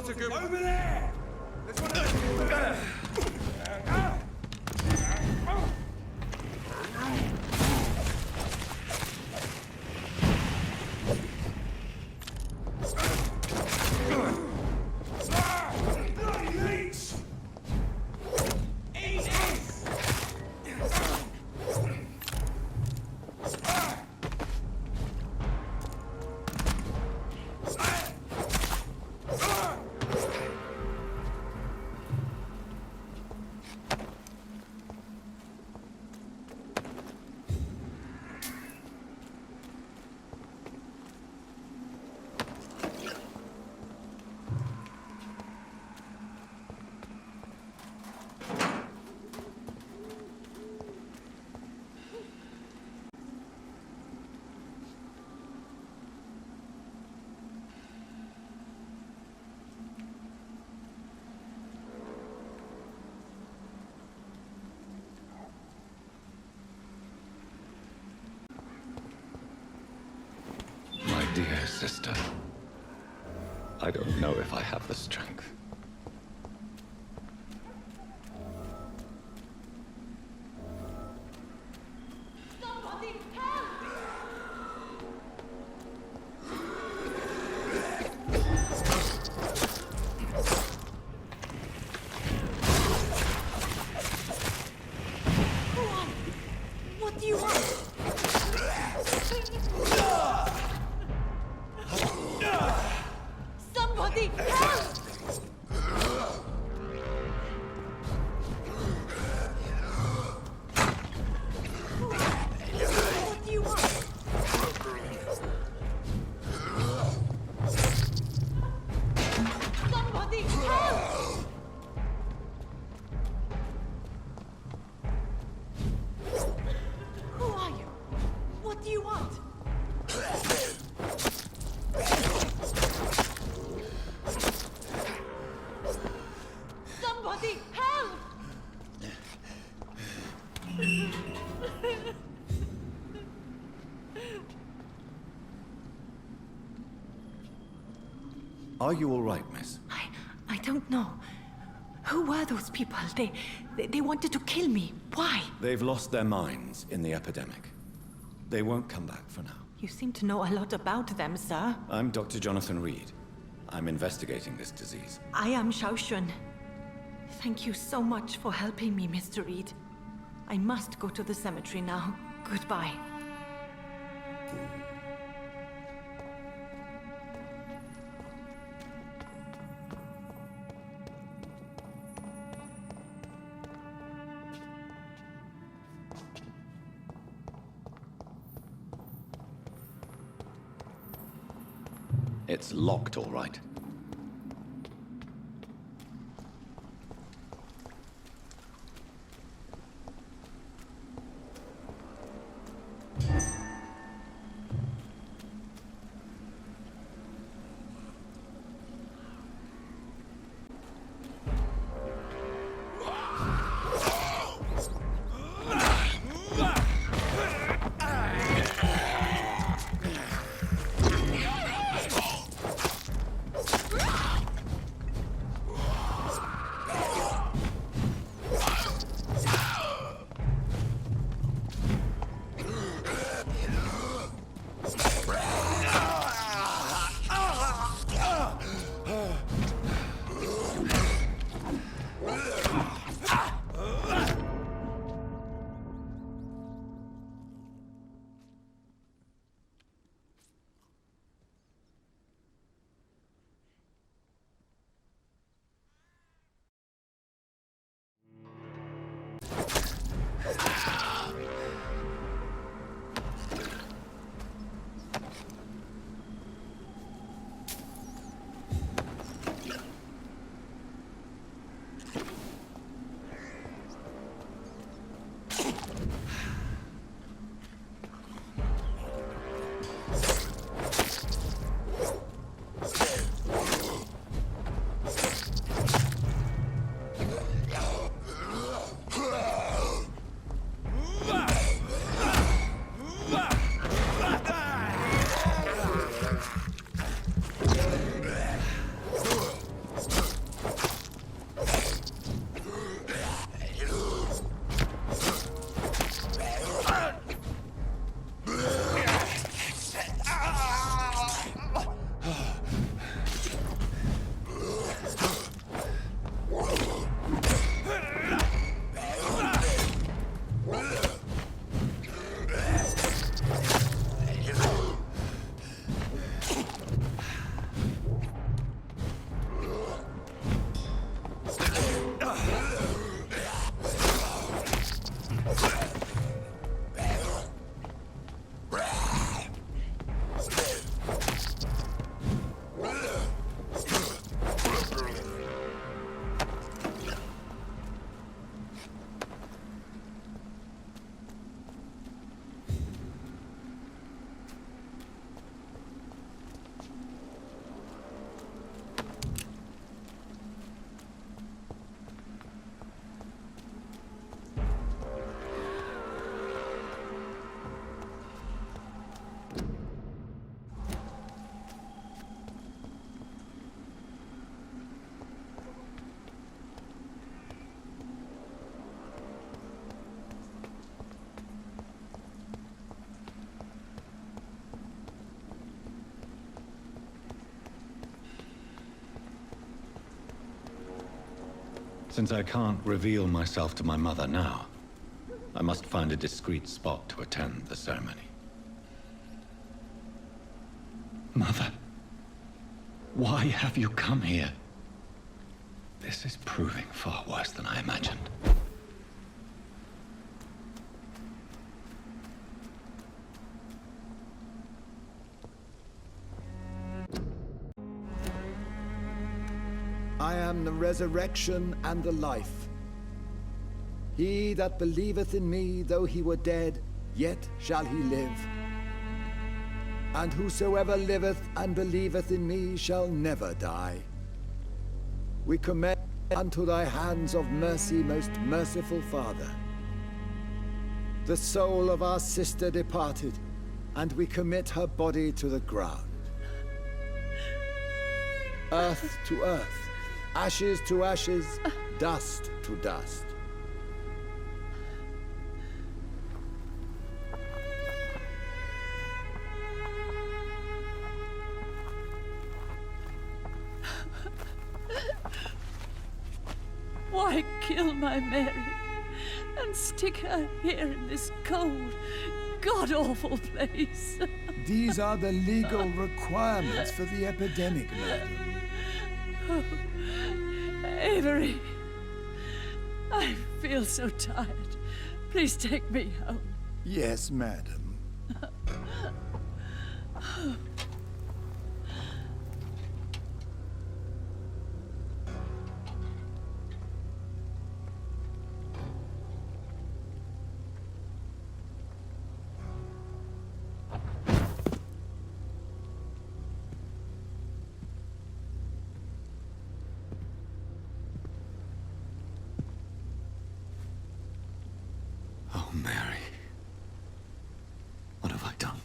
to go. Over there! There's one of them. Dear sister, I don't know if I have the strength. Somebody help! Who are you? What do you want? Somebody help! What do you want? Somebody help! Who are you? What do you want? Somebody help! Are you all right, miss? I don't know. Who were those people? They wanted to kill me. Why? They've lost their minds in the epidemic. They won't come back for now. You seem to know a lot about them, sir. I'm Dr. Jonathan Reed. I'm investigating this disease. I am Shaoshun. Thank you so much for helping me, Mr. Reed. I must go to the cemetery now. Goodbye. It's locked, all right. Since I can't reveal myself to my mother now, I must find a discreet spot to attend the ceremony. Mother, why have you come here? This is proving far worse than I imagined. I am the resurrection and the life. He that believeth in me, though he were dead, yet shall he live. And whosoever liveth and believeth in me shall never die. We commend unto thy hands of mercy, most merciful Father, the soul of our sister departed, and we commit her body to the ground. Earth to earth, ashes to ashes, dust to dust. Why kill my Mary and stick her here in this cold, god-awful place? These are the legal requirements for the epidemic, madam. Oh, Avery, I feel so tired. Please take me home. Yes, madam. Oh, Mary. What have I done?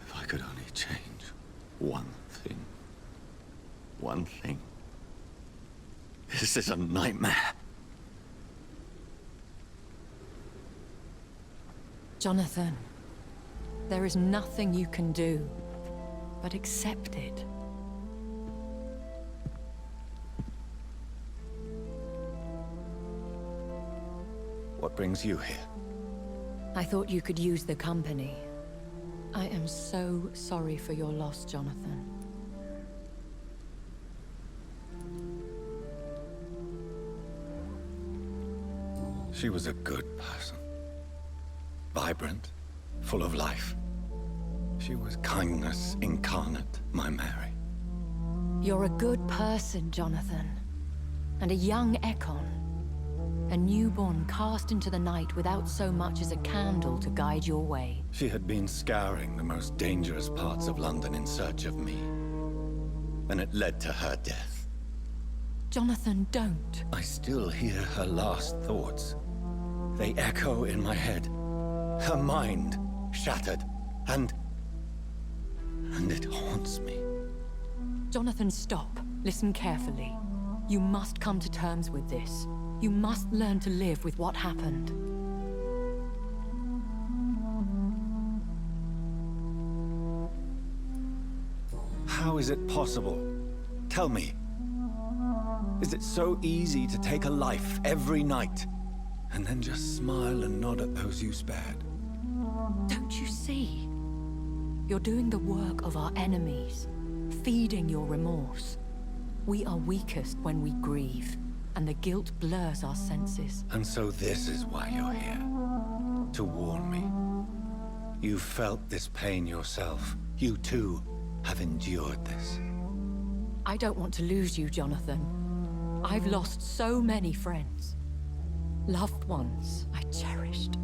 If I could only change one thing. One thing. This is a nightmare. Jonathan, there is nothing you can do but accept it. What brings you here? I thought you could use the company. I am so sorry for your loss, Jonathan. She was a good person. Vibrant, full of life. She was kindness incarnate, my Mary. You're a good person, Jonathan. And a young Ekon. A newborn cast into the night without so much as a candle to guide your way. She had been scouring the most dangerous parts of London in search of me. And it led to her death. Jonathan, don't. I still hear her last thoughts. They echo in my head. Her mind shattered, and it haunts me. Jonathan, stop. Listen carefully. You must come to terms with this. You must learn to live with what happened. How is it possible? Tell me. Is it so easy to take a life every night, and then just smile and nod at those you spared? Don't you see? You're doing the work of our enemies, feeding your remorse. We are weakest when we grieve, and the guilt blurs our senses. And so this is why you're here. To warn me. You felt this pain yourself. You too have endured this. I don't want to lose you, Jonathan. I've lost so many friends. Loved ones I cherished.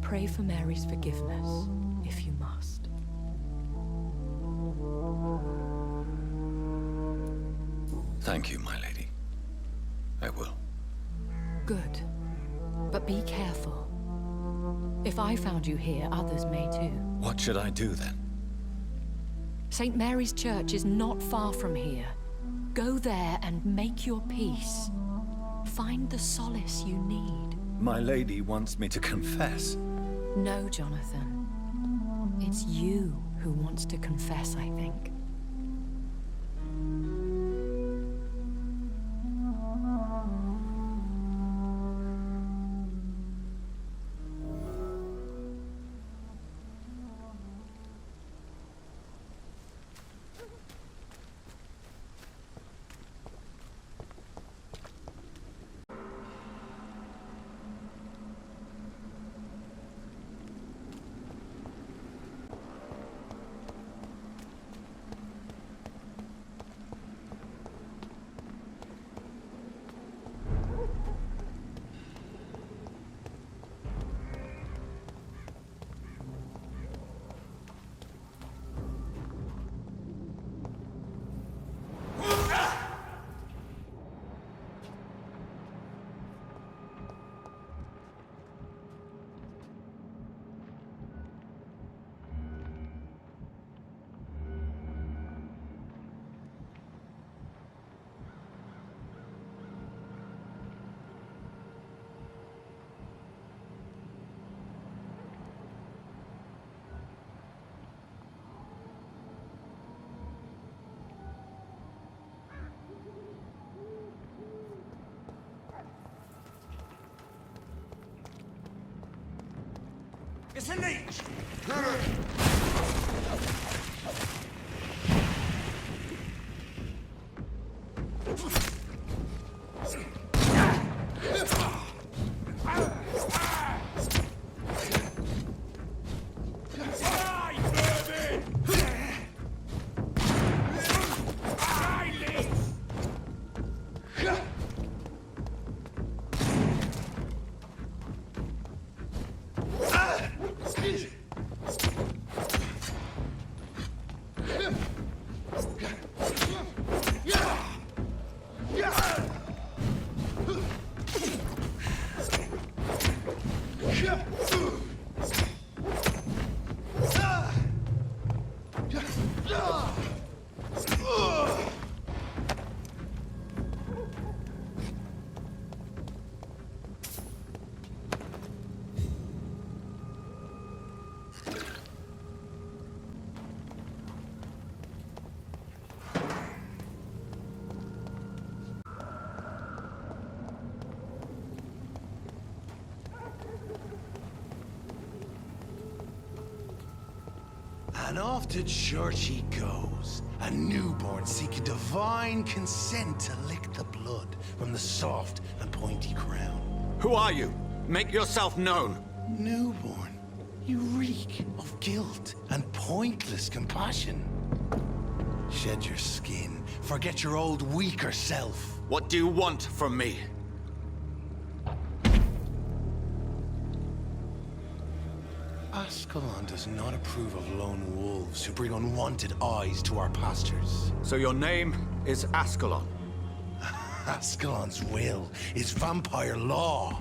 Pray for Mary's forgiveness, if you must. Thank you, my lady. I will. Good. But be careful. If I found you here, others may too. What should I do then? St. Mary's Church is not far from here. Go there and make your peace. Find the solace you need. My lady wants me to confess. No, Jonathan. It's you who wants to confess, I think. It's a leech! And off to church he goes, a newborn seeking divine consent to lick the blood from the soft and pointy crown. Who are you? Make yourself known. Newborn, you reek of guilt and pointless compassion. Shed your skin, forget your old weaker self. What do you want from me? Ascalon does not approve of lone wolves who bring unwanted eyes to our pastures. So your name is Ascalon? Ascalon's will is vampire law.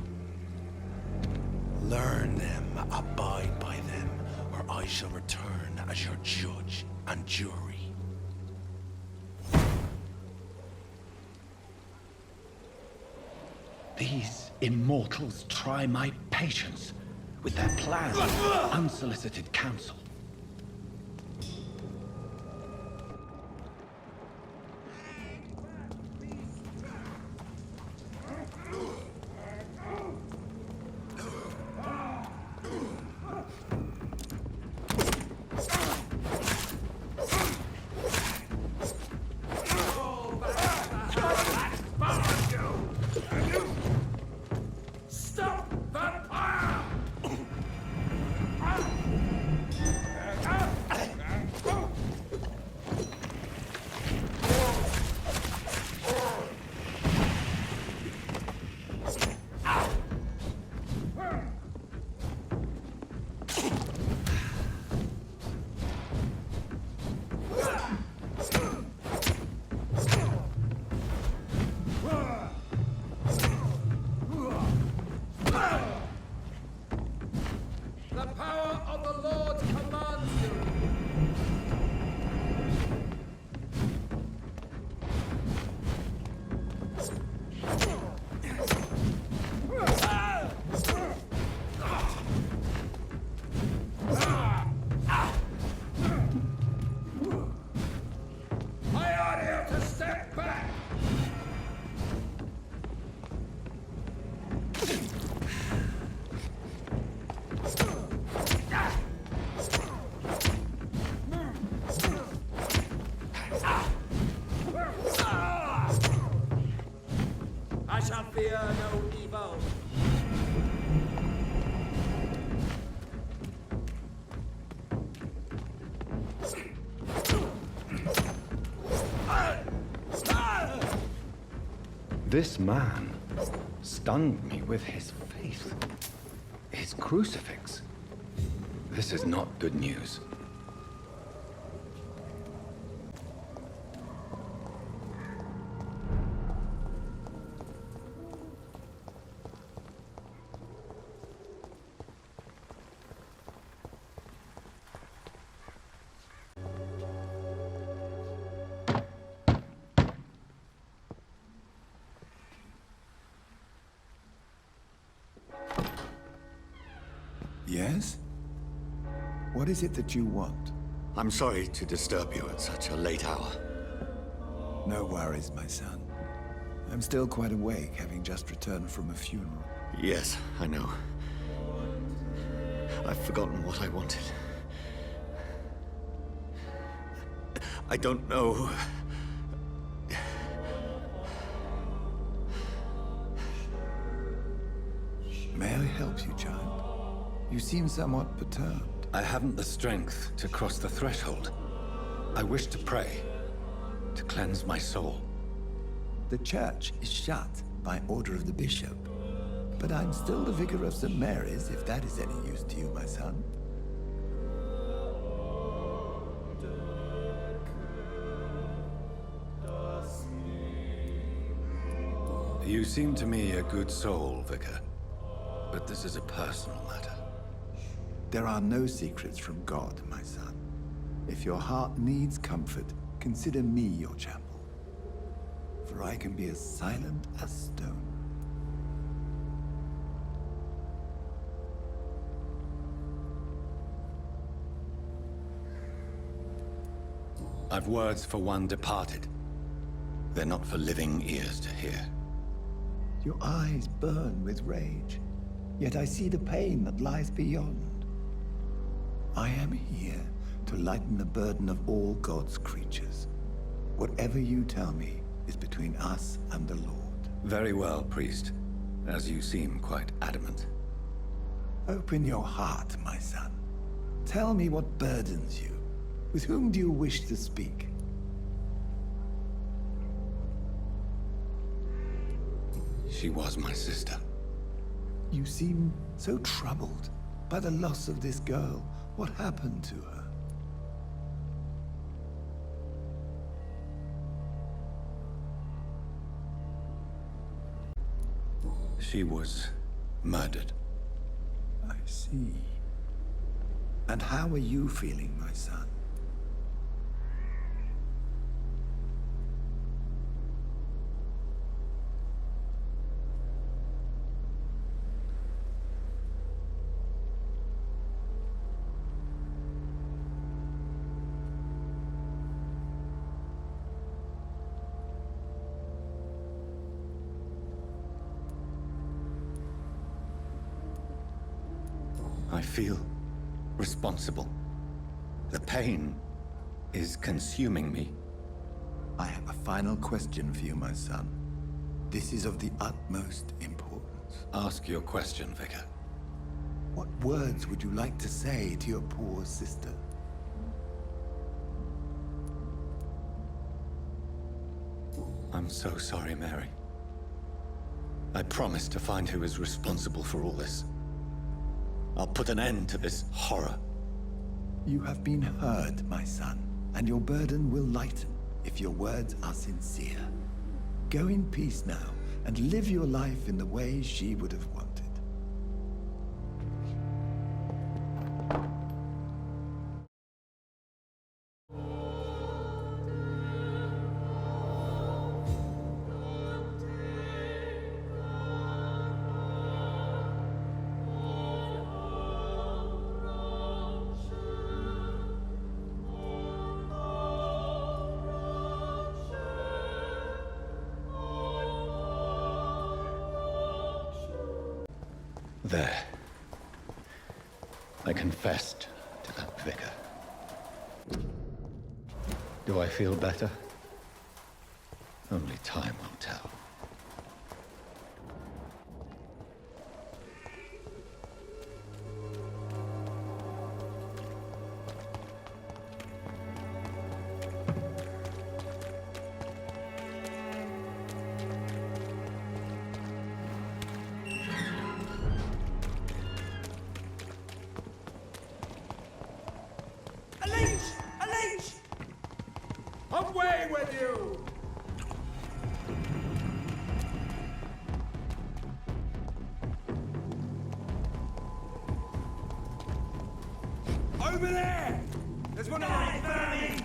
Learn them, abide by them, or I shall return as your judge and jury. These immortals try my patience with their planned, unsolicited counsel. Stop, Vampyr! The power of the Lord commands you. I order you to step back. I shall fear no evil. This man stunned me with his faith. His crucifix. This is not good news. Yes? What is it that you want? I'm sorry to disturb you at such a late hour. No worries, my son. I'm still quite awake, having just returned from a funeral. Yes, I know. I've forgotten what I wanted. I don't know. May I help you, child? You seem somewhat perturbed. I haven't the strength to cross the threshold. I wish to pray, to cleanse my soul. The church is shut by order of the bishop. But I'm still the vicar of St. Mary's, if that is any use to you, my son. You seem to me a good soul, Vicar. But this is a personal matter. There are no secrets from God, my son. If your heart needs comfort, consider me your chapel. For I can be as silent as stone. I've words for one departed. They're not for living ears to hear. Your eyes burn with rage, yet I see the pain that lies beyond. I am here to lighten the burden of all God's creatures. Whatever you tell me is between us and the Lord. Very well, priest, as you seem quite adamant. Open your heart, my son. Tell me what burdens you. With whom do you wish to speak? She was my sister. You seem so troubled by the loss of this girl. What happened to her? She was murdered. I see. And how are you feeling, my son? I feel responsible. The pain is consuming me. I have a final question for you, my son. This is of the utmost importance. Ask your question, Vicar. What words would you like to say to your poor sister? I'm so sorry, Mary. I promise to find who is responsible for all this. I'll put an end to this horror. You have been heard, my son, and your burden will lighten if your words are sincere. Go in peace now, and live your life in the way she would have wanted. There. I confessed to that vicar. Do I feel better? Only time will tell. Away with you! Over there! There's one of them!